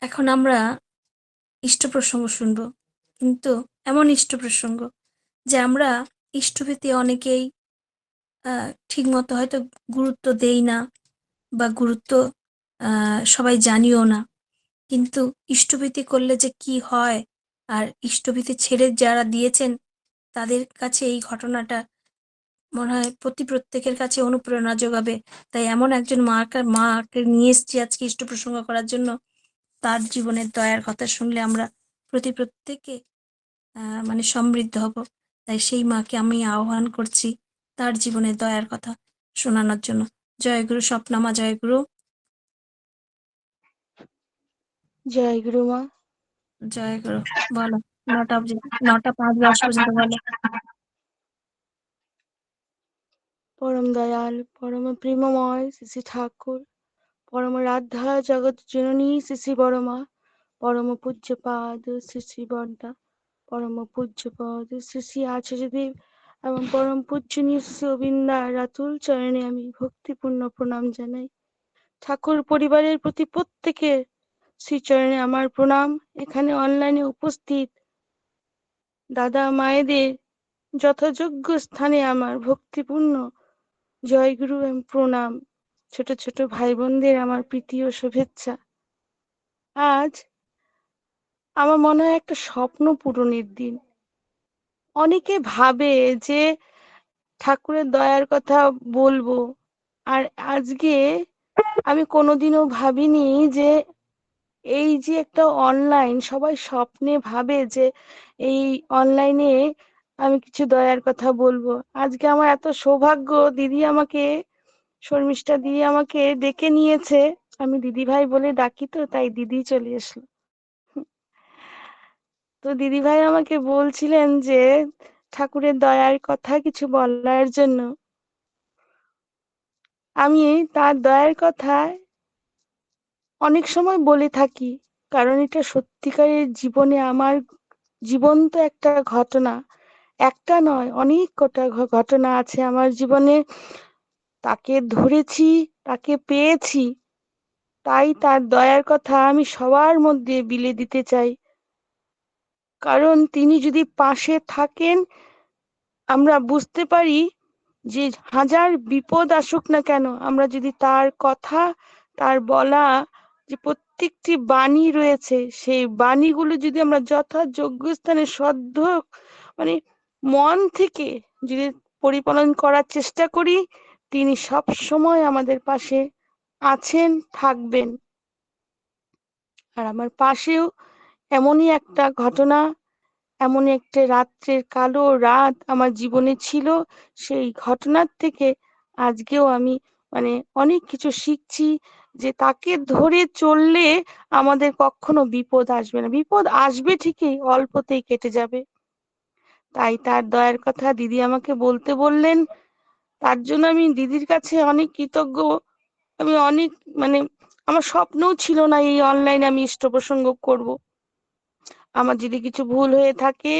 এখন আমরা ইষ্ট প্রসঙ্গ শুনবো। কিন্তু এমন ইষ্ট প্রসঙ্গ যে আমরা ইষ্টভীতি অনেকেই ঠিকমতো হয়তো গুরুত্ব দেই না বা গুরুত্ব সবাই জানিও না। কিন্তু ইষ্টভীতি করলে যে কি হয় আর ইষ্টভীতি ছেড়ে যারা দিয়েছেন তাদের কাছে এই ঘটনাটা মনে হয় প্রত্যেকের কাছে অনুপ্রেরণা যোগাবে। তাই এমন একজন মাকে নিয়ে এসেছি আজকে ইষ্ট প্রসঙ্গ করার জন্য। তার জীবনের দয়ার কথা শুনলে আমরা প্রত্যেকে মানে সমৃদ্ধ হব। তাই সেই মাকে আমি আহ্বান করছি তার জীবনের দয়ার কথা শোনানোর জন্য। জয়গুরু স্বপ্নামা, জয়গুরু। জয় গুরু মা। জয়গুরু। বলো। ৯টা অবধি, ৯টা ৫-১০ পর্যন্ত বলো। পরম দয়াল পরম প্রেমময় শ্রী শ্রী ঠাকুর, পরম রাধা জগৎ জননী শ্রী শ্রী বড়মা, পরম পূজ্যপাদ শ্রী শ্রী বর্দা, পরম পূজ্যপদ শ্রী শ্রী আচার্যদেব এবং পরম পূজনীয় শ্রী অবিন্দা রাতুল চরণে আমি ভক্তিপূর্ণ প্রণাম জানাই। ঠাকুর পরিবারের প্রতি প্রত্যেকের শ্রীচরণে আমার প্রণাম। এখানে অনলাইনে উপস্থিত দাদা মায়েদের যথাযোগ্য স্থানে আমার ভক্তিপূর্ণ জয়গুরু এবং প্রণাম। ছোট ছোট ভাই বোনদের আমার প্রীতি ও শুভেচ্ছা। আজ আমার মনে হয় একটা স্বপ্ন পূরণের দিন। অনেকে ভাবে যে ঠাকুরের দয়ার কথা বলবো, আর আজকে আমি কোনোদিনও ভাবিনি যে এই যে একটা অনলাইন, সবাই স্বপ্নে ভাবে যে এই অনলাইনে আমি কিছু দয়ার কথা বলবো। আজকে আমার এত সৌভাগ্য, দিদি আমাকে, শর্মিষ্ঠা দিয়ে আমাকে ডেকে নিয়েছে। আমি দিদি ভাই বলে ডাকি, তো তাই দিদি চলে এসলো। তো দিদি ভাই আমাকে বলছিলেন যে ঠাকুরের দয়ার কথা কিছু বলার জন্য। আমি তার দয়ার কথা অনেক সময় বলে থাকি, কারণ এটা সত্যিকারের জীবনে আমার জীবন্ত একটা ঘটনা। একটা নয়, অনেক কটা ঘটনা আছে আমার জীবনে। তাকে ধরেছি, তাকে পেয়েছি, তাই তার দয়ার কথা আমি সবার মধ্যে বিলে দিতে চাই। কারণ তিনি যদি পাশে থাকেন, আমরা বুঝতে পারি যে হাজার বিপদ আসুক না কেন, আমরা যদি তার কথা, তার বলা যে প্রত্যেকটি বাণী রয়েছে, সেই বাণীগুলো যদি আমরা যথাযোগ্য স্থানে শ্রদ্ধ মানে মন থেকে যদি পরিপালন করার চেষ্টা করি, তিনি সব সময় আমাদের পাশে আছেন, থাকবেন। আর আমার পাশেও এমনই একটা ঘটনা, এমন একটা রাত্রের কালো রাত আমার জীবনে ছিল। সেই ঘটনার থেকে আজকেও আমি অনেক কিছু শিখছি, যে তাকে ধরে চললে আমাদের কখনো বিপদ আসবে না। বিপদ আসবে ঠিকই, অল্পতেই কেটে যাবে। তাই তার দয়ার কথা দিদি আমাকে বলতে বললেন, তার জন্য আমি দিদির কাছে অনেক কৃতজ্ঞ। আমি অনেক মানে আমার স্বপ্নও ছিল না এই অনলাইনে আমি ইষ্ট প্রসঙ্গ করব। আমার যদি কিছু ভুল হয়ে থাকে,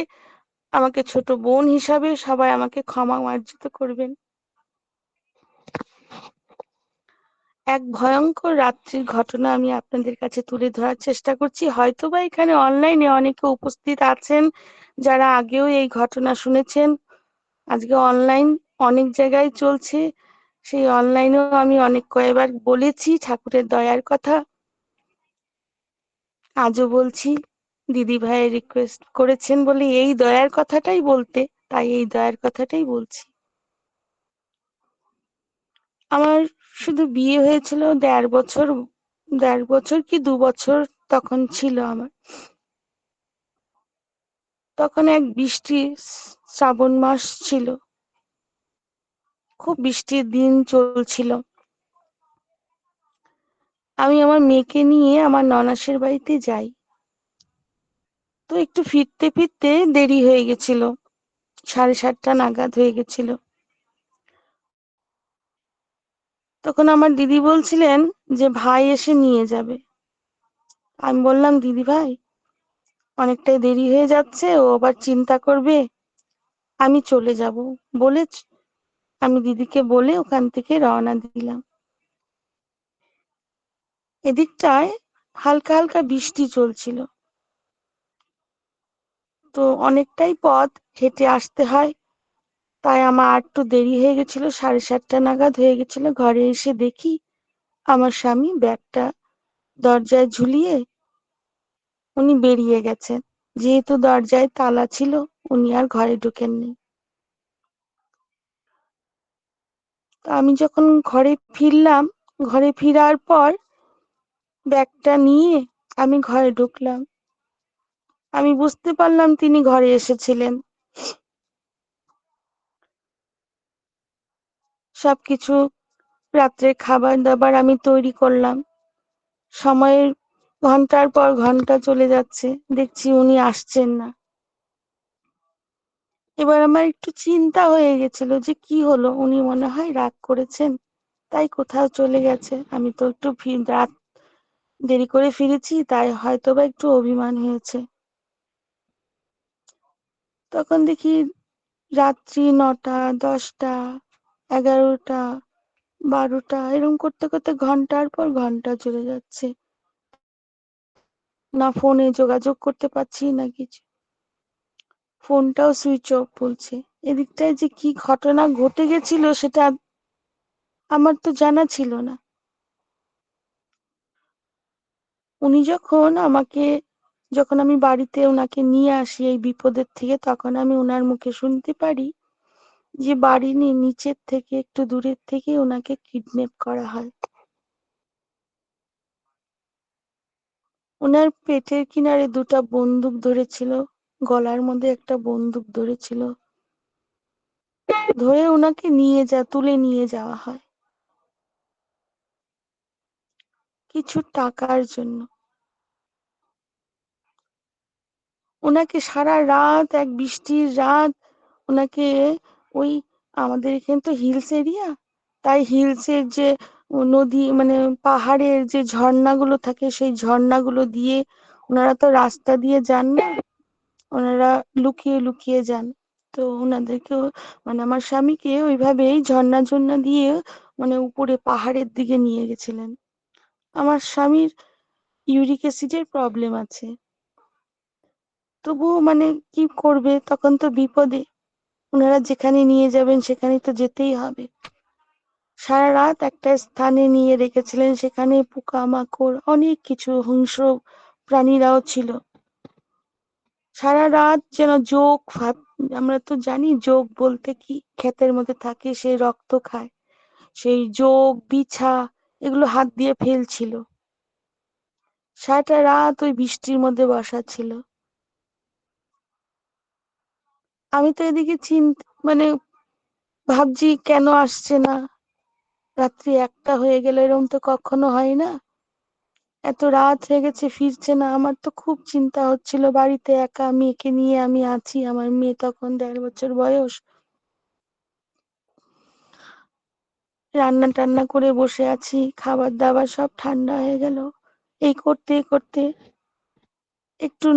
আমাকে ছোট বোন হিসাবে সবাই আমাকে ক্ষমা মার্জিত করবেন। এক ভয়ঙ্কর রাত্রির ঘটনা আমি আপনাদের কাছে তুলে ধরার চেষ্টা করছি। হয়তোবা এখানে অনলাইনে অনেকে উপস্থিত আছেন যারা আগেও এই ঘটনা শুনেছেন। আজকে অনলাইন অনেক জায়গায় চলছে, সেই অনলাইনেও আমি অনেক কয়েকবার বলেছি ঠাকুরের দয়ার কথা। আজও বলছি, দিদি ভাই রিকোয়েস্ট করেছেন বলে এই দয়ার কথাটাই বলতে, তাই এই দয়ার কথাটাই বলছি। আমার শুধু বিয়ে হয়েছিল ১.৫ বছর, ১.৫ বছর কি ২ বছর তখন ছিল আমার। তখন এক বৃষ্টি, শ্রাবণ মাস ছিল, খুব বৃষ্টির দিন চলছিল। আমি আমার মেয়েকে নিয়ে আমার ননাসের বাড়িতে যাই। তো একটু ফিরতে ফিরতে দেরি হয়ে গেছিল, ৭:৩০ নাগাদ হয়ে গেছিল। তখন আমার দিদি বলছিলেন যে ভাই এসে নিয়ে যাবে। আমি বললাম, দিদি ভাই অনেকটাই দেরি হয়ে যাচ্ছে, ও আবার চিন্তা করবে, আমি চলে যাব বলে আমি দিদিকে বলে ওখান থেকে রওনা দিলাম। এদিকটায় হালকা হালকা বৃষ্টি চলছিল। তো অনেকটাই পথ হেঁটে আসতে হয়, তাই আমার একটু দেরি হয়ে গেছিল, 7:30 নাগাদ হয়ে গেছিল। ঘরে এসে দেখি আমার স্বামী ব্যাগটা দরজায় ঝুলিয়ে উনি বেরিয়ে গেছেন। যেহেতু দরজায় তালা ছিল, উনি আর ঘরে ঢোকেননি। তো আমি যখন ঘরে ফিরলাম, ঘরে ফেরার পর ব্যাগটা নিয়ে আমি ঘরে ঢুকলাম। আমি বুঝতে পারলাম তিনি ঘরে এসেছিলেন। সবকিছু রাত্রে খাবার দাবার আমি তৈরি করলাম। সময়ের ঘন্টার পর ঘন্টা চলে যাচ্ছে, দেখছি উনি আসছেন না। এবার আমার একটু চিন্তা হয়ে গেছিল যে কি হলো, উনি মনে হয় রাগ করেছেন, তাই কোথাও চলে গেছে। আমি তো একটু রাত দেরি করে ফিরেছি, তাই হয়তোবা একটু অভিমান হয়েছে। তখন দেখি রাত্রি 9টা, 10টা, 11টা, 12টা এরকম করতে করতে ঘন্টার পর ঘন্টা চলে যাচ্ছে। না ফোনে যোগাযোগ করতে পারছি না কিছু, ফোনটাও সুইচ অফ বলছে। এদিকটায় যে কি ঘটনা ঘটে গেছিল সেটা আমার তো জানা ছিল না। উনি যখন আমি বাড়িতে ওনাকে নিয়ে আসি এই বিপদের থেকে, তখন আমি ওনার মুখে শুনতে পারি যে বাড়ির নিচের থেকে একটু দূরের থেকে ওনাকে কিডন্যাপ করা হয়। ওনার পেটের কিনারে 2টা বন্দুক ধরেছিল, গলার মধ্যে একটা বন্দুক ধরেছিল, ধরে ওনাকে তুলে নিয়ে যাওয়া হয় কিছু টাকার জন্য। ওনাকে সারা রাত, এক বৃষ্টির রাত, ওনাকে ওই আমাদের এখানে তো হিলস এরিয়া, তাই হিলসের যে নদী মানে পাহাড়ের যে ঝর্ণাগুলো থাকে, সেই ঝর্ণাগুলো দিয়ে ওনারা তো রাস্তা দিয়ে যান না, ওনারা লুকিয়ে লুকিয়ে যান। তো ওনাদেরকেও মানে আমার স্বামীকে ওইভাবেই ঝর্ণা দিয়ে মানে উপরে পাহাড়ের দিকে নিয়ে গেছিলেন। আমার স্বামীর ইউরিক অ্যাসিডের প্রবলেম আছে, তবুও মানে কি করবে, তখন তো বিপদে। ওনারা যেখানে নিয়ে যাবেন সেখানে তো যেতেই হবে। সারা রাত একটা স্থানে নিয়ে রেখেছিলেন, সেখানে পোকামাকড় অনেক কিছু হিংস্র প্রাণীরাও ছিল। সারা রাত যেন আমরা তো জানি যোগ বলতে কি, ক্ষেতের মধ্যে থাকে, সেই রক্ত খায়, সেই যোগ বিছা এগুলো হাত দিয়ে ফেলছিল। সারাটা রাত ওই বৃষ্টির মধ্যে বসা ছিল। আমি তো এদিকে মানে ভাবছি কেন আসছে না, রাত্রি 1টা হয়ে গেল, এরকম তো কখনো হয় না, এত রাত হয়ে গেছে ফিরছে না। আমার তো খুব চিন্তা হচ্ছিল, বাড়িতে একা মেয়েকে নিয়ে আমি আছি, আমার মেয়ে তখন 1.5 বছর বয়স। রান্না টান্না করে বসে আছি, খাবার দাবার সব ঠান্ডা হয়ে গেল। এই করতে করতে একটু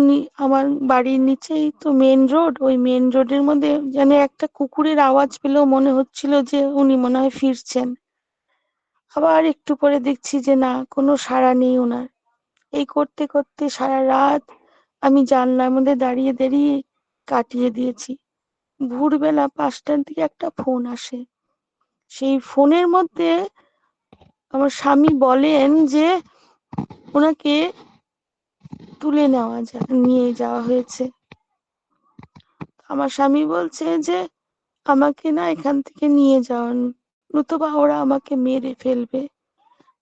আমার বাড়ির নিচেই তো মেন রোড, ওই মেন রোডের মধ্যে যেন একটা কুকুরের আওয়াজ পেলেও মনে হচ্ছিল যে উনি মনে হয় ফিরছেন। আবার একটু পরে দেখছি যে না, কোনো সাড়া নেই ওনার। এই করতে করতে সারা রাত আমি জানলার মধ্যে দাঁড়িয়ে দাঁড়িয়ে কাটিয়ে দিয়েছি। ভোরবেলা 5টার দিকে একটা ফোন আসে। সেই ফোনের মধ্যে আমার স্বামী বলেন যে ওনাকে নিয়ে যাওয়া হয়েছে। আমার স্বামী বলছে যে আমাকে না এখান থেকে নিয়ে যাও, নতুবা ওরা আমাকে মেরে ফেলবে,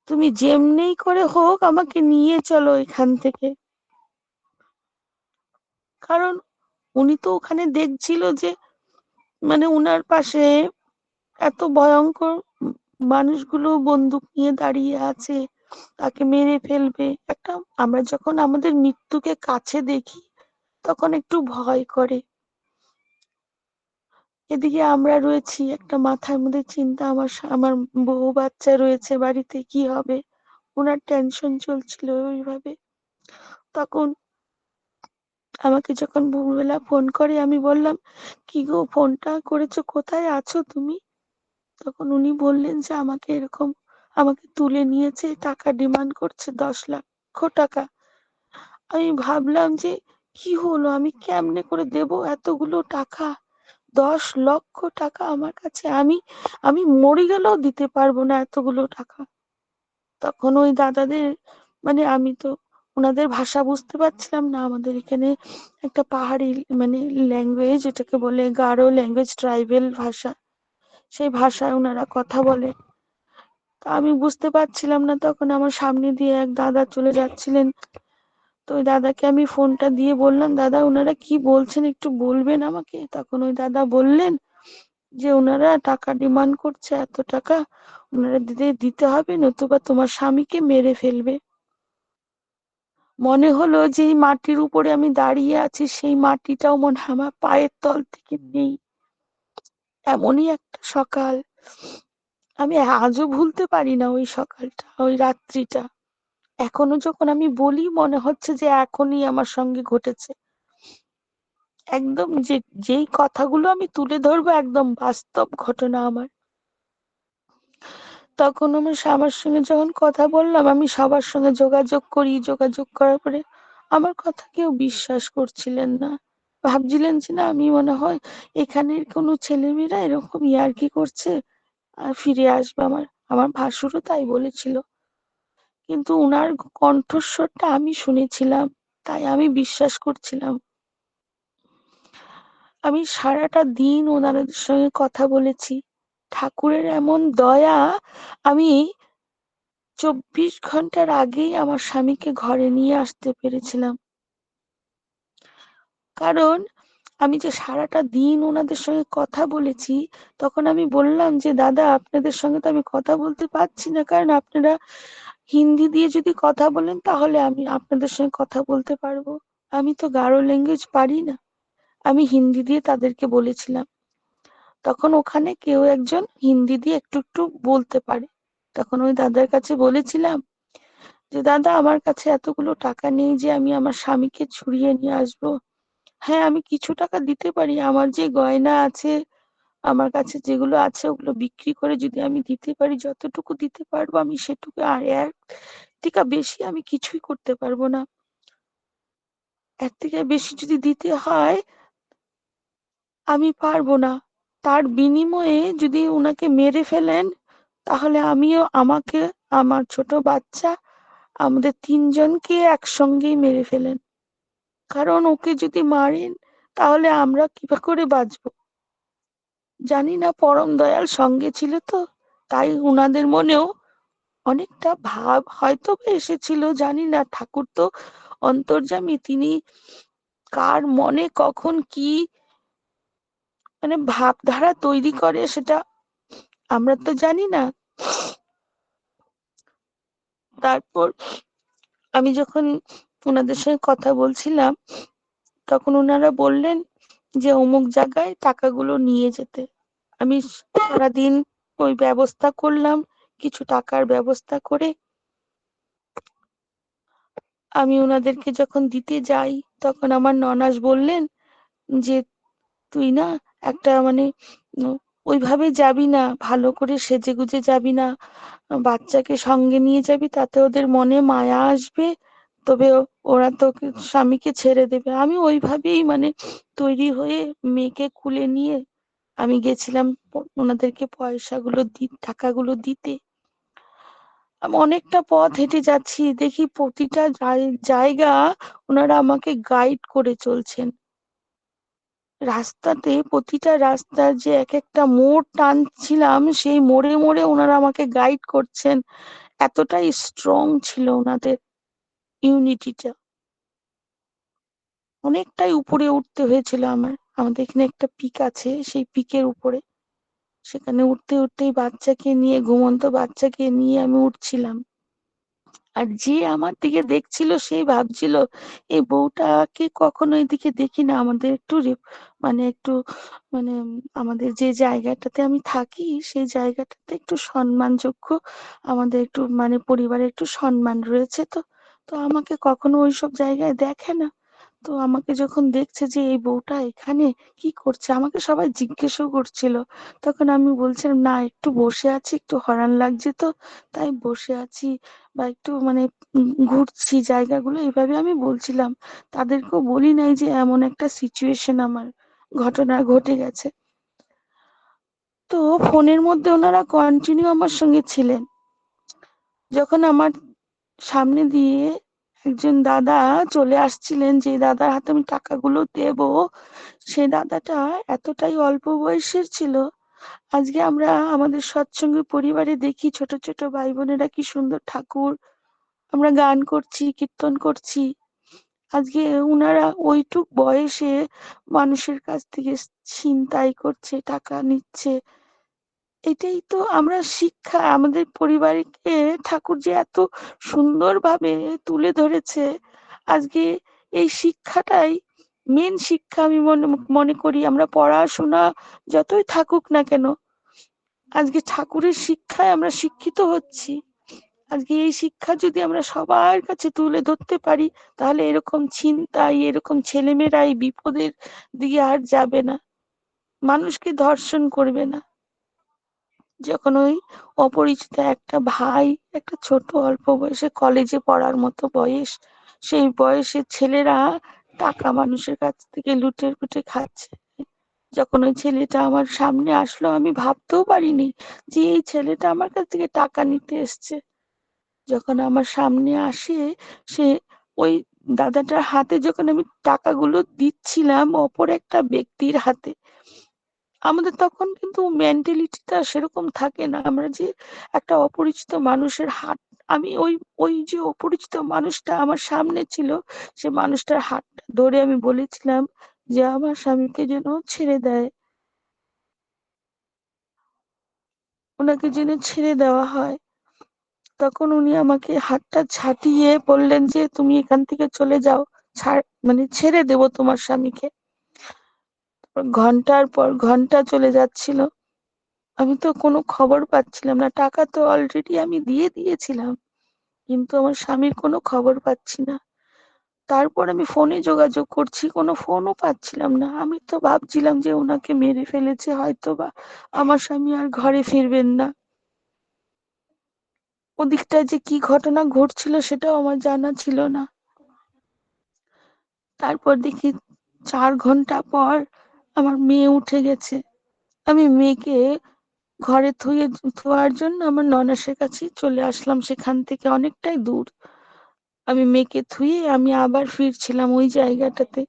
তুমি যেমনি করে হোক আমাকে নিয়ে চলো এখান থেকে। কারণ উনি তো ওখানে দেখছিল যে মানে উনার পাশে এত ভয়ঙ্কর মানুষগুলো বন্দুক নিয়ে দাঁড়িয়ে আছে, তাকে মেরে ফেলবে। আমরা যখন আমাদের মৃত্যুকে কাছে দেখি তখন একটু ভয় করে। এদিকে আমরা রয়েছি, একটা মাথার মধ্যে চিন্তা, আমার বউ বাচ্চা রয়েছে বাড়িতে, কি হবে, ওনার টেনশন চলছিল ওইভাবে। তখন আমাকে যখন ভোরবেলা ফোন করে, আমি বললাম কি গো, ফোনটা করেছো, কোথায় আছো তুমি? তখন উনি বললেন যে আমাকে তুলে নিয়েছে, টাকা ডিমান্ড করছে 10 লাখ। লক্ষ টাকা। আমি ভাবলাম যে কি হলো, আমি কেমনে করে দেব এতগুলো টাকা? 10 লক্ষ টাকা আমার কাছে, আমি আমি মরে গেলেও দিতে পারবো না এতগুলো টাকা। তখন ওই দাদাদের, মানে আমি তো ওনাদের ভাষা বুঝতে পারছিলাম না। আমাদের এখানে একটা পাহাড়ি মানে ল্যাঙ্গুয়েজ, এটাকে বলে গারো ল্যাঙ্গুয়েজ, ট্রাইবেল ভাষা। সেই ভাষায় ওনারা কথা বলে। তা আমি বুঝতে পারছিলাম না। তখন আমার সামনে দিয়ে এক দাদা চলে যাচ্ছিলেন। তো ওই দাদাকে আমি ফোনটা দিয়ে বললাম, দাদা ওনারা কি বলছেন একটু বলবেন আমাকে? তখন ওই দাদা বললেন যে ওনারা টাকা ডিমান্ড করছে, এত টাকা ওনারা দিতে হবে, নতুবা তোমার স্বামীকে মেরে ফেলবে। মনে হলো যে এই মাটির উপরে আমি দাঁড়িয়ে আছি, সেই মাটিটাও মনে হয় আমার পায়ের তল থেকে নেই। এমনই একটা সকাল, আমি আজও ভুলতে পারি না ওই সকালটা, ওই রাত্রিটা। এখনো যখন আমি বলি মনে হচ্ছে যে এখনই আমার সঙ্গে ঘটেছে। একদম যেই কথাগুলো আমি তুলে ধরবো একদম বাস্তব ঘটনা আমার। তখন আমার সঙ্গে যখন কথা বললাম, আমি সবার সঙ্গে যোগাযোগ করি, যোগাযোগ করার পরে আমার কথা কেউ বিশ্বাস করছিলেন না। ভাবছিলেন যে না, আমি মনে হয় এখানের কোনো ছেলেমেয়েরা এরকম ইয়ার্কি করছে আর ফিরে আসবে। আমার আমার ভাসুরও তাই বলেছিল, কিন্তু উনার কণ্ঠস্বরটা আমি শুনেছিলাম, তাই আমি বিশ্বাস করছিলাম। আমি সারাটা দিন ওনাদের সঙ্গে কথা বলেছি। ঠাকুরের এমন দয়া, আমি 24 ঘন্টার আগেই আমার স্বামীকে ঘরে নিয়ে আসতে পেরেছিলাম। কারণ আমি যে সারাটা দিন ওনাদের সঙ্গে কথা বলেছি, তখন আমি বললাম যে দাদা আপনাদের সঙ্গে তো আমি কথা বলতে পারছি না, কারণ আপনারা হিন্দি দিয়ে যদি কথা বলেন তাহলে আমি আপনাদের সঙ্গে কথা বলতে পারবো। আমি তো গারো ল্যাঙ্গুয়েজ পারি না। আমি হিন্দি দিয়ে তাদেরকে বলেছিলাম। তখন ওখানে কেউ একজন হিন্দি দিয়ে একটু একটু বলতে পারে। তখন ওই দাদার কাছে বলেছিলাম যে দাদা আমার কাছে এতগুলো টাকা নেই যে আমি আমার স্বামীকে ছুড়িয়ে নিয়ে আসবো। হ্যাঁ, আমি কিছু টাকা দিতে পারি। আমার যে গয়না আছে, আমার কাছে যেগুলো আছে ওগুলো বিক্রি করে যদি আমি দিতে পারি, যতটুকু দিতে পারবো আমি সেটুকু, আর এর থেকে বেশি আমি কিছুই করতে পারবো না। এর থেকে বেশি যদি দিতে হয় আমি পারবো না। তার বিনিময়ে যদি উনাকে মেরে ফেলেন তাহলে আমিও, আমাকে, আমার ছোট বাচ্চা, আমাদের তিনজনকে একসঙ্গেই মেরে ফেলেন। কারণ ওকে যদি মারেন তাহলে আমরা কি করে বাঁচবো? জানি না, পরম দয়াল সঙ্গে ছিল তো, তাই উনাদের মনেও অনেকটা ভাব হয়তো বা এসেছিল, জানি না। ঠাকুর তো অন্তর্যামী, তিনি কার মনে কখন কি মানে ভাবধারা তৈরি করে সেটা আমরা তো জানি না। তারপর আমি যখন ওনাদের সঙ্গে কথা বলছিলাম, তখন ওনারা বললেন যে অমুক জায়গায় টাকাগুলো নিয়ে যেতে। আমি সারাদিন ওই ব্যবস্থা করলাম। কিছু টাকার ব্যবস্থা করে আমি ওনাদেরকে যখন দিতে যাই, তখন আমার ননাস বললেন যে তুই না একটা মানে উম, ওইভাবে যাবি না, ভালো করে সেজেগুজে যাবি না, বাচ্চাকে সঙ্গে নিয়ে যাবি, তাতে ওদের মনে মায়া আসবে, তবে ওরা তোকে স্বামীকে ছেড়ে দেবে। আমি ওইভাবেই মানে তৈরি হয়ে মেয়েকে কুলে নিয়ে আমি গেছিলাম ওনাদেরকে পয়সাগুলো টাকাগুলো দিতে। আমি অনেকটা পথ হেঁটে যাচ্ছি, দেখি প্রতিটা জায়গা ওনারা আমাকে গাইড করে চলছেন। রাস্তাতে প্রতিটা রাস্তার যে এক একটা মোড় টানছিলাম, সেই মোড়ে মোড়ে ওনারা আমাকে গাইড করছেন। এতটাই স্ট্রং ছিল ওনাদের ইউনিটিটা। অনেকটাই উপরে উঠতে হয়েছিল আমার। আমাদের এখানে একটা পিক আছে, সেই পিকের উপরে। সেখানে উঠতে উঠতেই বাচ্চাকে নিয়ে, ঘুমন্ত বাচ্চাকে নিয়ে আমি উঠছিলাম। আর যে আমার দিকে দেখছিল সেই ভাবছিল এই বউটাকে কখনো এদিকে দেখি না। আমাদের একটু মানে একটু মানে আমাদের যে জায়গাটাতে আমি থাকি সেই জায়গাটাতে একটু সম্মানযোগ্য, আমাদের একটু মানে পরিবারে একটু সম্মান রয়েছে, তো তো আমাকে কখনো ওইসব জায়গায় দেখে না। তো আমাকে যখন দেখছে যে এই বউটা এখানে কি করছে, আমাকে সবাই জিজ্ঞেসও করছিল। তখন আমি বলছিলাম, না একটু বসে আছি, একটু হরান লাগছে তো তাই বসে আছি, বা একটু মানে ঘুরছি জায়গাগুলো, এইভাবে আমি বলছিলাম। তাদেরকেও বলি নাই যে এমন একটা সিচুয়েশন আমার ঘটনা ঘটে গেছে। তো ফোনের মধ্যে ওনারা কন্টিনিউ আমার সঙ্গে ছিলেন। যখন আমার সামনে দিয়ে একজন দাদা চলে আসছিলেন, যে দাদার হাতে আমি টাকাগুলো দেব, সে দাদাটা এতটাই অল্প বয়সের ছিল। আজকে আমরা আমাদের সৎসঙ্গী পরিবারে দেখি ছোট ছোট ভাই বোনেরা কি সুন্দর ঠাকুর, আমরা গান করছি, কীর্তন করছি। আজকে উনারা ওইটুক বয়সে মানুষের কাছ থেকে ছিনতাই করছে, টাকা নিচ্ছে। এটাই তো আমরা শিক্ষা, আমাদের পরিবারকে ঠাকুর যে এত সুন্দরভাবে তুলে ধরেছে। আজকে এই শিক্ষাটাই মেন শিক্ষা আমি মনে মনে করি। আমরা পড়াশোনা যতই থাকুক না কেন, আজকে ঠাকুরের শিক্ষায় আমরা শিক্ষিত হচ্ছি। আজকে এই শিক্ষা যদি আমরা সবার কাছে তুলে ধরতে পারি, তাহলে এরকম ছিনতাই, এরকম ছেলেমেয়েরা এই বিপদের দিকে আর যাবে না, মানুষকে ধর্ষণ করবে না। যখন ওই অপরিচিত একটা ভাই, একটা ছোট অল্প বয়সে কলেজে পড়ার মতো বয়স, সেই বয়সের ছেলেরা টাকা মানুষের কাছ থেকে লুটে পুটে খাচ্ছে। যখন ওই ছেলেটা আমার সামনে আসলো, আমি ভাবতেও পারিনি যে এই ছেলেটা আমার কাছ থেকে টাকা নিতে এসছে। যখন আমার সামনে আসে, সে ওই দাদাটার হাতে যখন আমি টাকাগুলো দিচ্ছিলাম অপর একটা ব্যক্তির হাতে, আমাদের তখন কিন্তু মেন্টালিটিটা সেরকম থাকে না। আমরা যে একটা অপরিচিত মানুষের হাত, আমি ওই ওই যে অপরিচিত মানুষটা আমার সামনে ছিল, সে মানুষটার হাতটা ধরে আমি বলেছিলাম যে আমার স্বামীকে যেন ছেড়ে দেয়, ওনাকে যেন ছেড়ে দেওয়া হয়। তখন উনি আমাকে হাতটা ছাটিয়ে বললেন যে তুমি এখান থেকে চলে যাও, ছাড়, মানে ছেড়ে দেবো তোমার স্বামীকে। ঘন্টার পর ঘন্টা চলে যাচ্ছিল, আমি তো কোনো খবর পাচ্ছিলাম না। টাকা তো অলরেডি আমি দিয়ে দিয়েছিলাম, কিন্তু আমার স্বামীর কোনো খবর পাচ্ছি না। তারপর আমি ফোনে যোগাযোগ করছি, কোনো ফোনও পাচ্ছিলাম না। আমি তো ভাবছিলাম যে ওনাকে মেরে ফেলেছে হয়তো, বা আমার স্বামী আর ঘরে ফিরবেন না। ওদিকটায় যে কি ঘটনা ঘটছিল সেটাও আমার জানা ছিল না। তারপর দেখি 4 ঘন্টা পর আমার মেয়ে উঠে গেছে। আমি মেয়েকে ঘরে থোয়ার জন্য আমার ননাসের কাছে চলে আসলাম, সেখান থেকে অনেকটাই দূর। আমি মেয়েকে থুয়ে আমি আবার ফিরছিলাম ওই জায়গাটাতে।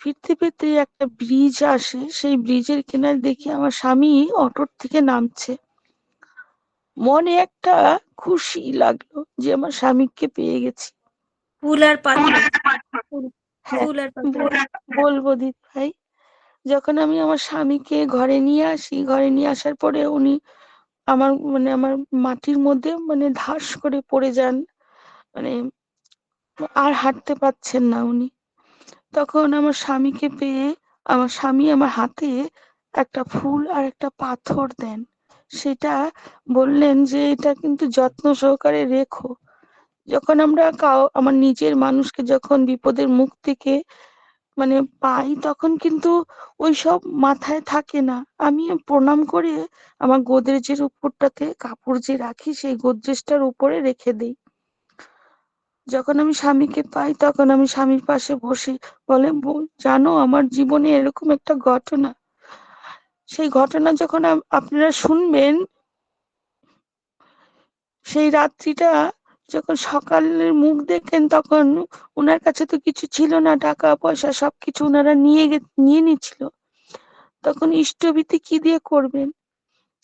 ফিরতে ফিরতে একটা ব্রিজ আসে, সেই ব্রিজের কিনারে দেখি আমার স্বামী অটোর থেকে নামছে। মনে একটা খুশি লাগলো যে আমার স্বামীকে পেয়ে গেছি। ফুল আর পাথর। ফুল হ্যাঁ, ফুল আর পাথর। বলবো দিদি ভাই, যখন আমি আমার স্বামীকে ঘরে নিয়ে আসি, ঘরে নিয়ে আসার পরে উনি আমার মাটির মধ্যে ধাস করে পড়ে যান, মানে আর হাঁটতে পারছেন না উনি। তখন আমার স্বামীকে পেয়ে আমার স্বামী আমার হাতে একটা ফুল আর একটা পাথর দেন। সেটা বললেন যে এটা কিন্তু যত্ন সহকারে রেখো। যখন আমরা আমার নিজের মানুষকে যখন বিপদের মুখ থেকে পাই, তখন কিন্তু ওইসব মাথায় থাকে না। আমি প্রণাম করে আমার গোদরেজের উপরটাতে কাপড় যে রাখি, সেই গোদরেজটার উপরে রেখে দিই। যখন আমি স্বামীকে পাই তখন আমি স্বামীর পাশে বসি। বলে, জানো আমার জীবনে এরকম একটা ঘটনা, সেই ঘটনা যখন আপনারা শুনবেন, সেই রাত্রিটা যখন সকালের মুখ দেখেন, তখন ওনার কাছে তো কিছু ছিল না, টাকা পয়সা সবকিছু ওনারা নিয়ে নিচ্ছিল। তখন ইষ্টভীতি কি দিয়ে করবেন?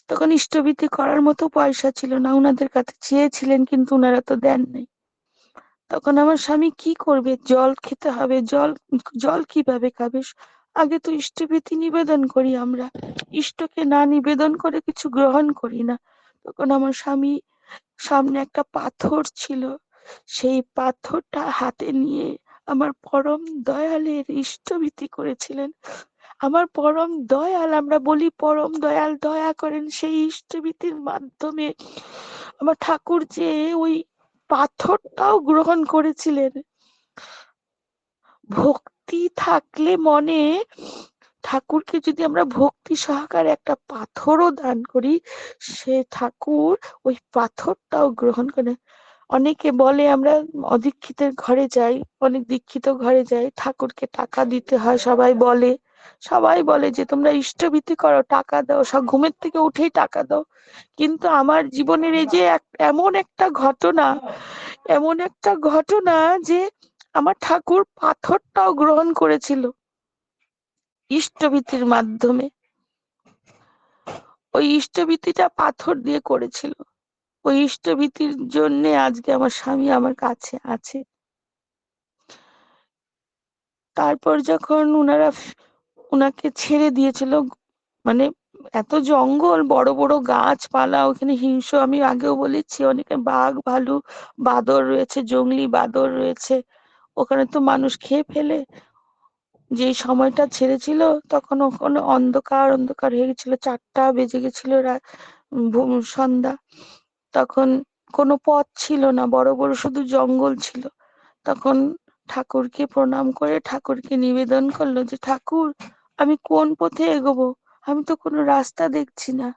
তখন ইষ্টভীতি করার মতো পয়সা ছিল না, ওনাদের কাছে চেয়েছিলেন কিন্তু ওনারা তো দেন নাই। তখন আমার স্বামী কি করবে? জল খেতে হবে, জল জল কিভাবে খাবে? আগে তো ইষ্টভীতি নিবেদন করি আমরা, ইষ্টকে না নিবেদন করে কিছু গ্রহণ করি না। তখন আমার স্বামী সামনে একটা পাথর ছিল, সেই পাথরটা হাতে নিয়ে আমার পরম দয়ালের ইষ্টভীতি করেছিলেন। আমার পরম দয়াল, আমরা বলি পরম দয়াল দয়া করেন, সেই ইষ্টভীতির মাধ্যমে আমার ঠাকুর যে ওই পাথরটাও গ্রহণ করেছিলেন। ভক্তি থাকলে মনে, ঠাকুরকে যদি আমরা ভক্তি সহকারে একটা পাথরও দান করি, সে ঠাকুর ওই পাথরটাও গ্রহণ করে। অনেকে বলে আমরা অদীক্ষিতের ঘরে যাই, অনেক দীক্ষিত ঘরে যাই, ঠাকুরকে টাকা দিতে হয়, সবাই বলে যে তোমরা ইষ্টভীতি করো, টাকা দাও, সব ঘুমের থেকে উঠেই টাকা দাও। কিন্তু আমার জীবনের এই যে এমন একটা ঘটনা যে আমার ঠাকুর পাথরটাও গ্রহণ করেছিল ইষ্টভীতির মাধ্যমে। ওই ইষ্টভীতিটা পাথর দিয়ে করেছিল। ওই ইষ্টভীতির জন্য আজকে আমার স্বামী আমার কাছে আছে। তারপর যখন উনাকে ছেড়ে দিয়েছিল, মানে এত জঙ্গল, বড় বড় গাছপালা, ওখানে হিংস্র, আমি আগেও বলেছি, অনেকে বাঘ ভালু বাঁদর রয়েছে, জংলি বাঁদর রয়েছে, ওখানে তো মানুষ খেয়ে ফেলে। যেই সময়টা ছেড়েছিল তখন ওখানে অন্ধকার অন্ধকার হয়ে গেছিল, 4টা বেজে গেছিল, সন্ধ্যা। তখন কোনো পথ ছিল না, বড় বড় শুধু জঙ্গল ছিল। তখন ঠাকুরকে প্রণাম করে ঠাকুরকে নিবেদন করলো যে ঠাকুর, আমি কোন পথে এগোবো? আমি তো কোনো রাস্তা দেখছি না,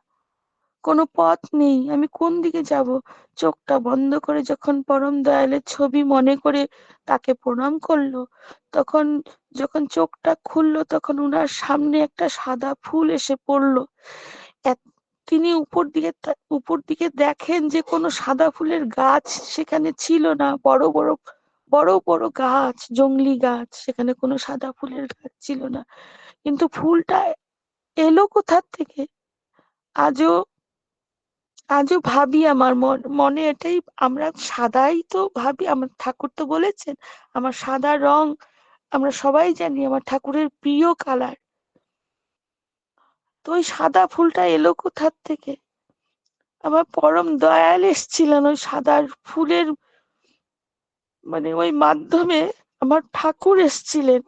কোনো পথ নেই, আমি কোন দিকে যাব? চোখটা বন্ধ করে যখন পরম দয়ালের ছবি মনে করে তাকে প্রণাম করলো, তখন যখন চোখটা খুললো তখন উনার সামনে একটা সাদা ফুল এসে পড়লো। তিনি উপর দিকে দেখেন যে কোনো সাদা ফুলের গাছ সেখানে ছিল না, বড় বড় গাছ, জংলি গাছ, সেখানে কোনো সাদা ফুলের গাছ ছিল না। কিন্তু ফুলটা এলো কোথা থেকে? আজও আজও ভাবি, আমার মনে এটাই, আমরা সাদাই তো ভাবি, আমার ঠাকুর তো বলেছেন আমার সাদা রং, আমরা সবাই জানি আমার ঠাকুরের প্রিয় কালার। তো ওই সাদা ফুলটা এলো কোথা থেকে? আমার পরম দয়াল এসেছিলেন ওই সাদা ফুলের, মানে ওই মাধ্যমে আমার ঠাকুর এসেছিলেন।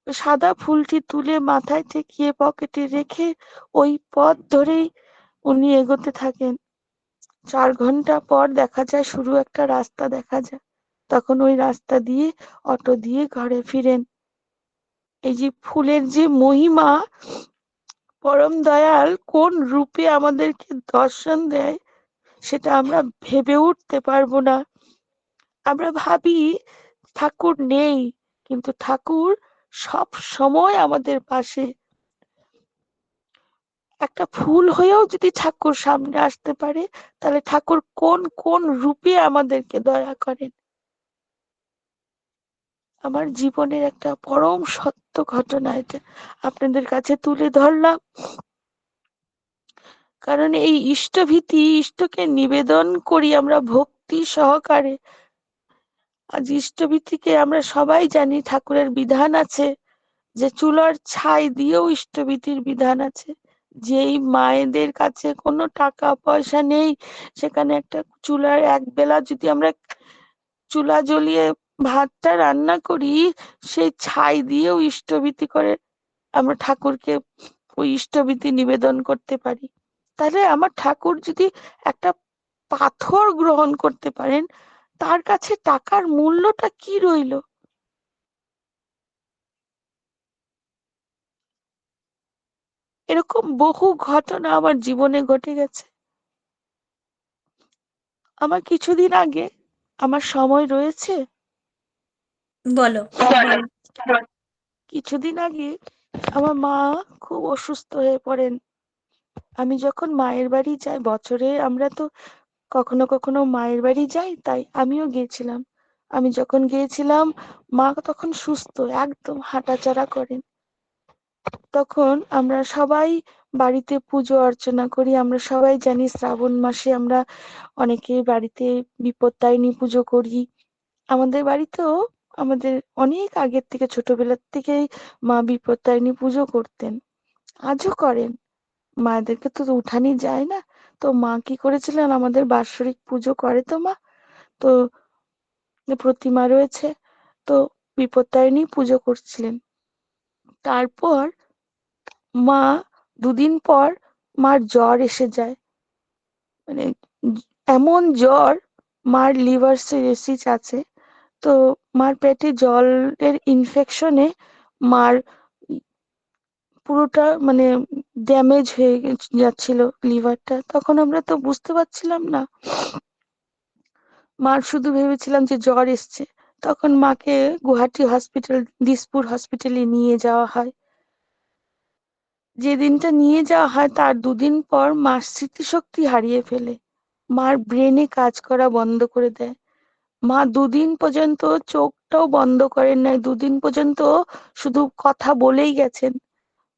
ওই সাদা ফুলটি তুলে মাথায় ঠেকিয়ে পকেটে রেখে ওই পথ ধরেই উনি এগোতে থাকেন। 4 ঘন্টা পর দেখা যায় শুরু একটা রাস্তা দেখা যায়। তখন ওই রাস্তা দিয়ে অটো দিয়ে ঘরে ফিরেন। এই যে ফুলের যে মহিমা, পরম দয়াল কোন রূপে আমাদেরকে দর্শন দেয় সেটা আমরা ভেবে উঠতে পারবো না। আমরা ভাবি ঠাকুর নেই, কিন্তু ঠাকুর সব সময় আমাদের পাশে। একটা ফুল হয়েও যদি ঠাকুর সামনে আসতে পারে, তাহলে ঠাকুর কোন কোন রূপে আমাদেরকে দয়া করেন। আমার জীবনের একটা পরম সত্য ঘটনা, এটা আপনাদের কাছে তুলে ধরলাম। কারণ এই ইষ্টভীতি, ইষ্টকে নিবেদন করি আমরা ভক্তি সহকারে। আজ ইষ্টভীতিকে আমরা সবাই জানি ঠাকুরের বিধান আছে যে চুলার ছাই দিয়েও ইষ্টভীতির বিধান আছে। যেই মায়েদের কাছে কোনো টাকা পয়সা নেই, সেখানে একটা চুলার একবেলা যদি আমরা চুলা জ্বলিয়ে ভাতটা রান্না করি, সেই ছাই দিয়েও ইষ্টভীতি করে আমরা ঠাকুরকে ওই ইষ্টভীতি নিবেদন করতে পারি। তাহলে আমার ঠাকুর যদি একটা পাথর গ্রহণ করতে পারেন, তার কাছে টাকার মূল্যটা কি রইল? এরকম বহু ঘটনা আমার জীবনে ঘটে গেছে। আমার কিছুদিন আগে, আমার সময় রয়েছে? বলো। কিছুদিন আগে আমার মা খুব অসুস্থ হয়ে পড়েন। আমি যখন মায়ের বাড়ি যাই, বছরে আমরা তো কখনো কখনো মায়ের বাড়ি যাই, তাই আমিও গিয়েছিলাম। আমি যখন গিয়েছিলাম, মা তখন সুস্থ, একদম হাঁটাচলা করেন। তখন আমরা সবাই বাড়িতে পুজো অর্চনা করি। আমরা সবাই জানি শ্রাবণ মাসে আমরা অনেকে বাড়িতে বিপত্তারিণী পুজো করি। আমাদের বাড়িতেও আমাদের অনেক আগের থেকে, ছোটবেলার থেকেই মা বিপত্তারিণী পুজো করতেন, আজও করেন। মায়েদেরকে তো উঠানি যায় না। তো মা কি করেছিলেন, আমাদের বাৎসরিক পুজো করে তো মা, তো প্রতিমা রয়েছে, তো বিপত্তারিণী পুজো করছিলেন। তারপর মা 2 দিন পর মার জ্বর এসে যায়, মানে এমন জ্বর, মার লিভার সিরোসিস আছে। তো মার পেটে জলের ইনফেকশনে মার পুরোটা মানে ড্যামেজ হয়ে যাচ্ছিল লিভারটা। তখন আমরা তো বুঝতে পারছিলাম না। মার শুধু ভেবেছিলাম যে জ্বর এসছে। তখন মাকে গুয়াহাটি হসপিটাল, দিসপুর হসপিটালে নিয়ে যাওয়া হয়। যেদিনটা নিয়ে যাওয়া হয় তার দুদিন পর মার স্মৃতিশক্তি হারিয়ে ফেলে। মার ব্রেনে কাজ করা বন্ধ করে দেয়। মা দুদিন পর্যন্ত চোখটাও বন্ধ করেন নাই। দুদিন পর্যন্ত শুধু কথা বলেই গেছেন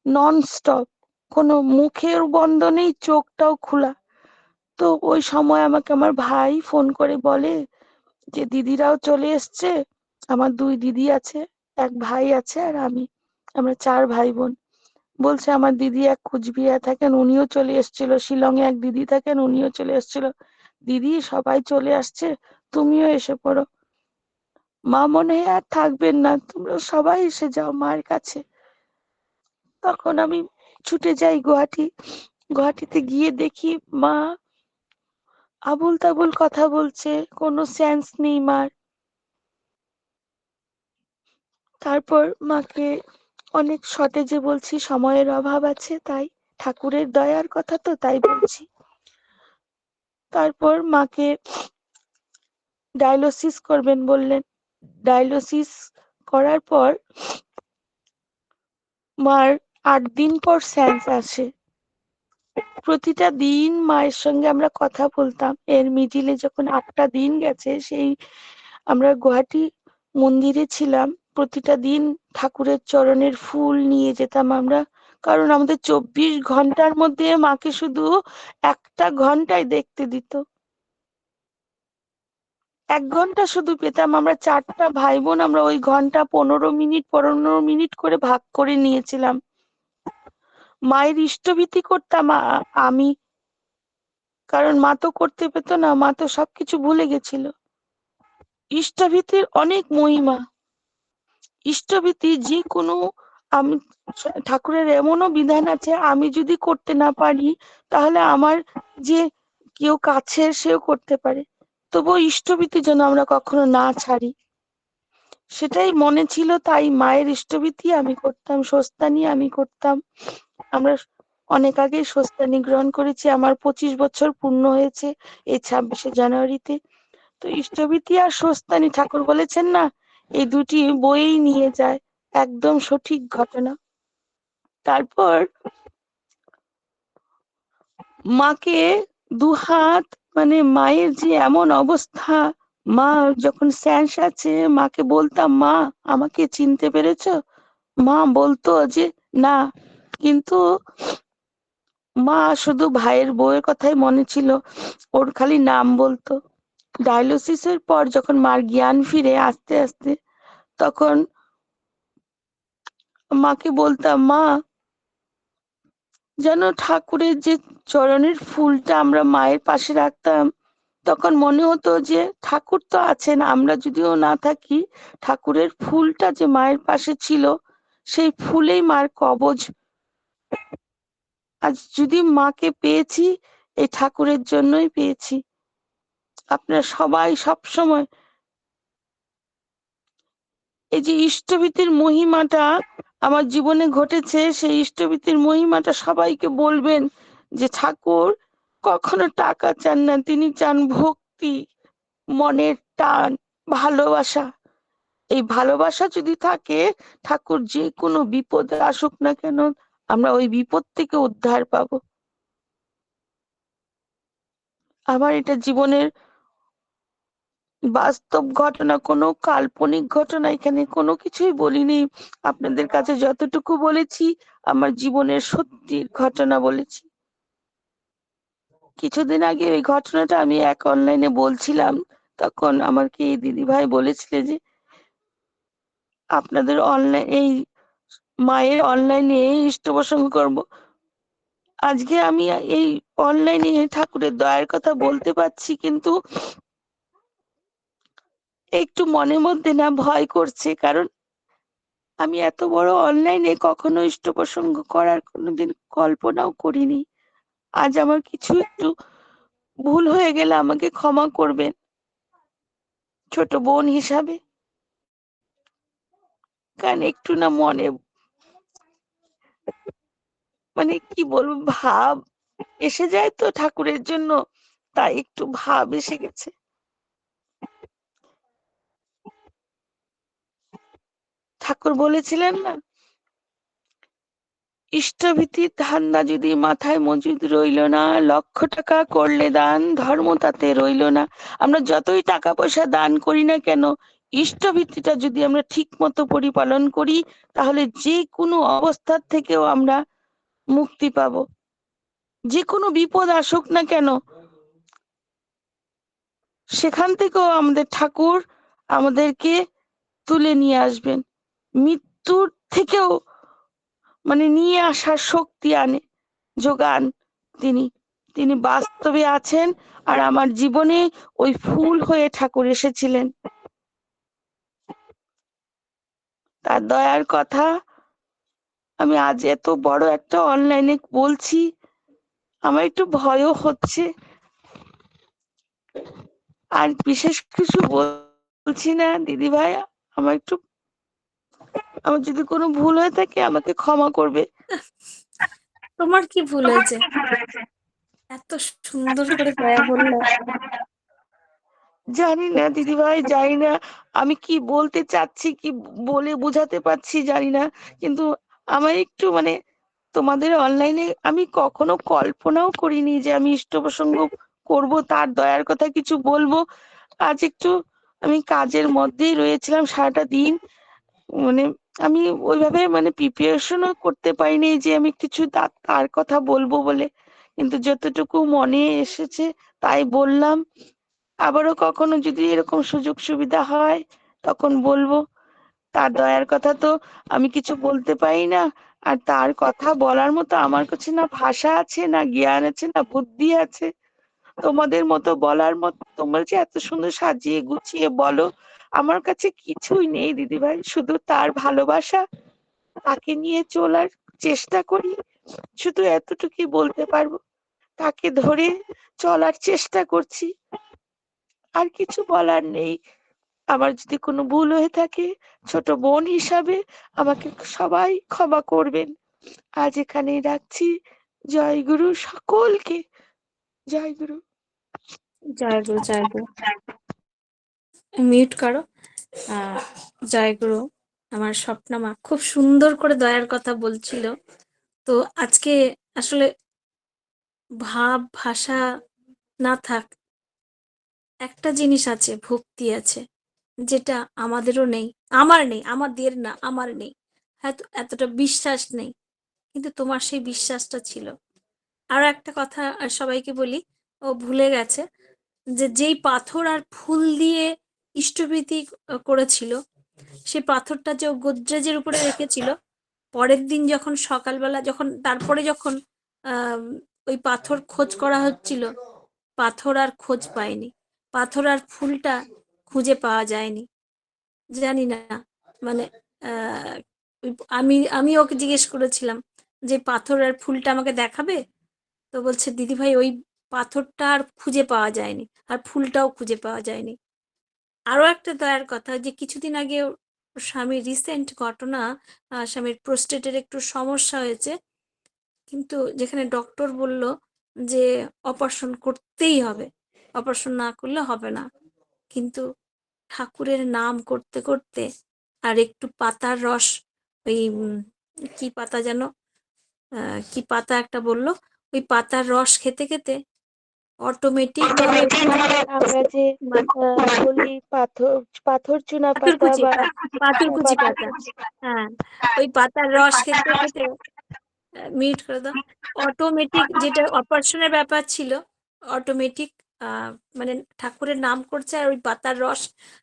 নন স্টপ। কোনো মুখের বন্ধ নেই, চোখটাও খোলা। তো ওই সময় আমাকে আমার ভাই ফোন করে বলে যে দিদিরাও চলে এসছে। আমার 2 দিদি আছে, 1 ভাই আছে আর আমি। আমরা 4 ভাই বোন। বলছে আমার দিদি এক কুচবিহার থাকেন, উনিও চলে এসেছিল। শিলংয়ে এক দিদি থাকেন, উনিও চলে এসেছিল। দিদি সবাই চলে আসছে, তুমিও এসে পড়ো। মা মনে হয় আর থাকবেন না, তোমরা সবাই এসে যাও মায়ের কাছে। তখন আমি ছুটে যাই গুয়াহাটি। গুয়াহাটিতে গিয়ে দেখি মা আবুল তাবুল কথা বলছে, কোনো সেন্স নেই মার। তারপর মাকে অনেক শর্টেজে বলছি, সময়ের অভাব আছে তাই, ঠাকুরের দয়ার কথা তো তাই বলছি। তারপর মাকে ডায়ালিসিস করবেন বললেন। ডায়ালিসিস করার পর মার 8 দিন পর সেন্স আসে। প্রতিটা দিন মায়ের সঙ্গে আমরা কথা বলতাম। এর মিডিলে যখন 8টা দিন গেছে, সেই আমরা গুয়াহাটি মন্দিরে ছিলাম। প্রতিটা দিন ঠাকুরের চরণের ফুল নিয়ে যেতাম আমরা। কারণ আমাদের 24 ঘন্টার মধ্যে মাকে শুধু 1টা ঘন্টায় দেখতে দিত। 1 ঘন্টা শুধু পেতাম আমরা। 4টা ভাই বোন আমরা ওই ঘন্টা 15 মিনিট 15 মিনিট করে ভাগ করে নিয়েছিলাম। মায়ের ইষ্টভীতি করতাম আমি। কারণ মা তো করতে পেত না, মা তো সবকিছু ভুলে গেছিল। ইষ্টভীতির অনেক মহিমা। ইষ্টভীতি যে কোনো, আমি ঠাকুরের এমনও বিধান আছে, আমি যদি করতে না পারি তাহলে আমার যে কেউ কাছের সেও করতে পারে। তবুও ইষ্টভীতি যেন আমরা কখনো না ছাড়ি, সেটাই মনে ছিল। তাই মায়ের ইষ্টভীতি আমি করতাম, স্বস্তানি আমি করতাম। আমরা অনেক আগেই স্বস্তানি গ্রহণ করেছি। আমার 25 বছর পূর্ণ হয়েছে এই 26শে জানুয়ারিতে। তো ইষ্টভীতি আর স্বস্তানি, ঠাকুর বলেছেন না, এই দুটি বয়েই নিয়ে যায়। একদম সঠিক ঘটনা। তারপর মাকে দুহাত, মানে মায়ের যে এমন অবস্থা, মা যখন স্যান্স আছে মাকে বলতাম, মা আমাকে চিনতে পেরেছো? মা বলতো যে না। কিন্তু মা শুধু ভাইয়ের বউয়ের কথাই মনে ছিল, ওর খালি নাম বলতো। ডায়ালিসিসের পর যখন মার জ্ঞান ফিরে আস্তে আস্তে, তখন মাকে বলতাম, মা যেন ঠাকুরের যে চরণের ফুলটা আমরা মায়ের পাশে রাখতাম, তখন মনে হতো যে ঠাকুর তো আছেন, আমরা যদিও না থাকি, ঠাকুরের ফুলটা যে মায়ের পাশে ছিল, সেই ফুলেই মার কবজ। আজ যদি মাকে পেয়েছি, এই ঠাকুরের জন্যই পেয়েছি। আপনারা সবাই সবসময় এই যে ইষ্টভীতির মহিমাটা আমার জীবনে ঘটেছে, সেই ইষ্টভীতির মহিমাটা সবাইকে বলবেন যে ঠাকুর কখনো টাকা চান না, তিনি চান ভক্তি, মনের টান, ভালোবাসা। এই ভালোবাসা যদি থাকে, ঠাকুর যে কোনো বিপদে আসুক না কেন, আমরা ওই বিপদ থেকে উদ্ধার পাবো। আমার এটা জীবনের বাস্তব ঘটনা, কোনো কাল্পনিক ঘটনা এখানে কোনো কিছুই বলিনি। আপনাদের কাছে যতটুকু বলেছি আমার জীবনের সত্যির ঘটনা বলেছি। কিছুদিন আগে এই ঘটনাটা আমি এক অনলাইনে বলছিলাম, তখন আমাকে এই দিদিভাই বলেছিলে যে আপনাদের অনলাইন এই মায়ের অনলাইনে ইষ্ট প্রসঙ্গ করবো। আজকে আমি এই অনলাইনে ঠাকুরের দয়ার কথা বলতে পারছি, কিন্তু একটু মনের মধ্যে না ভয় করছে। কারণ আমি এত বড় অনলাইনে কখনো ইষ্ট প্রসঙ্গ করার কোনোদিন কল্পনাও করিনি। আজ আমার কিছু একটু ভুল হয়ে গেলে আমাকে ক্ষমা করবেন ছোট বোন হিসাবে। কারণ একটু না মনে মানে কি বলবো, ভাব এসে যায় তো ঠাকুরের জন্য, তাই একটু ভাব এসে গেছে। ঠাকুর বলেছিলেন না, ইষ্টভীতির ধান্দা যদি মাথায় মজুদ রইল না, লক্ষ টাকা করলে দান, ধর্ম তাতে রইল না। আমরা যতই টাকা পয়সা দান করি না কেন, ইষ্টভীতিটা যদি আমরা ঠিক মতো পরিপালন করি, তাহলে যে কোনো অবস্থার থেকেও আমরা মুক্তি পাবো। যে কোনো বিপদ আসুক না কেন, সেখান থেকেও আমাদের ঠাকুর আমাদেরকে তুলে নিয়ে আসবেন। মৃত্যুর থেকেও মানে নিয়ে আসার শক্তি যোগান তিনি। তিনি বাস্তবে আছেন, আর আমার জীবনে ওই ফুল হয়ে ঠাকুর এসেছিলেন। তার দয়ার কথা আমি আজ এত বড় একটা অনলাইনে বলছি, আমার একটু ভয়ও হচ্ছে, আর বিশেষ কিছু বলছি না দিদি ভাই। আমার একটু, আমার যদি কোনো ভুল হয়ে থাকে আমাকে ক্ষমা করবে। তোমার কি ভুল হয়েছে? এত সুন্দর করে দয়া বললে। জানি না দিদি ভাই, জানি না আমি কি বলতে চাচ্ছি, কি বলে বোঝাতে পারছি জানি না, কিন্তু আমার একটু মানে তোমাদের অনলাইনে আমি কখনো কল্পনাও করিনি যে আমি ইষ্ট প্রসঙ্গ করব, তার দয়ার কথা কিছু বলবো। আজ একটু আমি কাজের মধ্যেই রয়েছিলাম সারাটা দিন, মানে আমি ওইভাবে মানে প্রিপারেশনও করতে পারিনি যে আমি কিছু তার কথা বলবো বলে, কিন্তু যতটুকু মনে এসেছে তাই বললাম। আবারও কখনো যদি এরকম সুযোগ সুবিধা হয় তখন বলবো। তার দয়ার কথা তো আমি কিছু বলতে পারি না, আর তার কথা বলার মতো আমার কাছে না ভাষা আছে, না জ্ঞান আছে, না বুদ্ধি আছে। তোমাদের মতো বলার মতো, তোমরা যে এত সুন্দর সাজিয়ে গুছিয়ে বলো, আমার কাছে কিছুই নেই দিদি ভাই, শুধু তার ভালোবাসা, তাকে নিয়ে চলার চেষ্টা করি, শুধু এতটুকুই বলতে পারবো। তাকে ধরে চলার চেষ্টা করছি, আর কিছু বলার নেই। আমার যদি কোনো ভুল হয়ে থাকে, ছোট বোন হিসাবে আমাকে সবাই ক্ষমা করবেন। আজ এখানেই রাখছি। জয় গুরু সকলকে। জয় গুরু। জয় গুরু, জয় গুরু। মিউট করো। আহ জয় গুরু। আমার স্বপ্নমা খুব সুন্দর করে দয়ার কথা বলছিল। তো আজকে আসলে ভাব ভাষা না থাক, একটা জিনিস আছে, ভক্তি আছে, যেটা আমাদেরও নেই। আমার নেই, আমাদের না, আমার নেই। হয়তো এতটা বিশ্বাস নেই, কিন্তু তোমার সেই বিশ্বাসটা ছিল। আরো একটা কথা আর সবাইকে বলি, ও ভুলে গেছে, যে যেই পাথর আর ফুল দিয়ে ইষ্টভীতি করেছিল, সেই পাথরটা যে ও গোদরেজের উপরে রেখেছিল, পরের দিন যখন সকালবেলা, যখন আহ ওই পাথর খোঁজ করা হচ্ছিল, পাথর আর খোঁজ পায়নি, পাথর আর ফুলটা খুঁজে পাওয়া যায়নি। জানি না, মানে আহ আমি ওকে জিজ্ঞেস করেছিলাম যে পাথর আর ফুলটা আমাকে দেখাবে। তো বলছে দিদি ভাই, ওই পাথরটা আর খুঁজে পাওয়া যায়নি, আর ফুলটাও খুঁজে পাওয়া যায়নি। আরো একটা দয়ার কথা, যে কিছুদিন আগে ওর স্বামীর রিসেন্ট ঘটনা, স্বামীর প্রোস্টেটের একটু সমস্যা হয়েছে, কিন্তু যেখানে ডক্টর বলল যে অপারেশন করতেই হবে, অপারেশন না করলে হবে না, কিন্তু ঠাকুরের নাম করতে করতে আর একটু পাতার রস, ওই কি পাতা যেন, কি পাতা একটা বললো, ওই পাতার রস খেতে খেতে অটোমেটিক ভাবে আমরা যে বলি পাথর, পাথর চুনা পাতা পাথরকুচি বা পাথরকুচি পাথর। পাতা, হ্যাঁ, ওই পাতার রস খেতে খেতে, মিউট করে দাও, অটোমেটিক, যেটা অপারেশনের ব্যাপার ছিল, অটোমেটিক, মানে ঠাকুরের নাম করছে আর ওই পাতার রস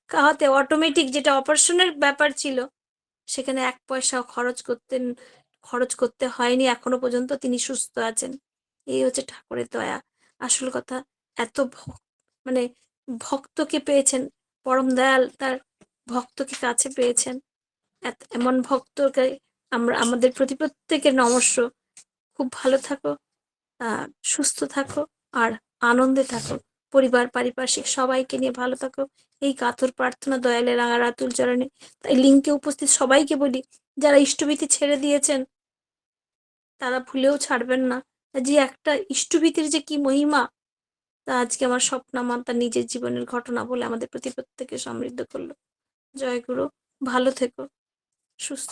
খাওয়াতে অটোমেটিক, যেটা অপারেশনের ব্যাপার ছিল, সেখানে এক পয়সাও খরচ করতে হয়নি, এখনো পর্যন্ত তিনি সুস্থ আছেন। এই হচ্ছে ঠাকুরের দয়া। আসল কথা, এত মানে ভক্তকে পেয়েছেন, পরম দয়াল তার ভক্তকে কাছে পেয়েছেন। এমন ভক্তকে আমাদের প্রতি প্রত্যেকের নমস্য। খুব ভালো থাকো, সুস্থ থাকো, আর আনন্দে থাকো। পরিবার, পারিপার্শ্বিক সবাইকে নিয়ে ভালো থাকো। এই কাতর প্রার্থনা দয়ালের রাঙা রাতুল চরণে। তাই লিঙ্কে উপস্থিত সবাইকে বলি, যারা ইষ্টভীতি ছেড়ে দিয়েছেন তারা ভুলেও ছাড়বেন না। যে একটা ইষ্টভীতির যে কি মহিমা, তা আজকে আমার স্বপ্না মা তার নিজের জীবনের ঘটনা বলে আমাদের প্রতি প্রত্যেককে সমৃদ্ধ করলো। জয় গুরু, ভালো থেকো, সুস্থ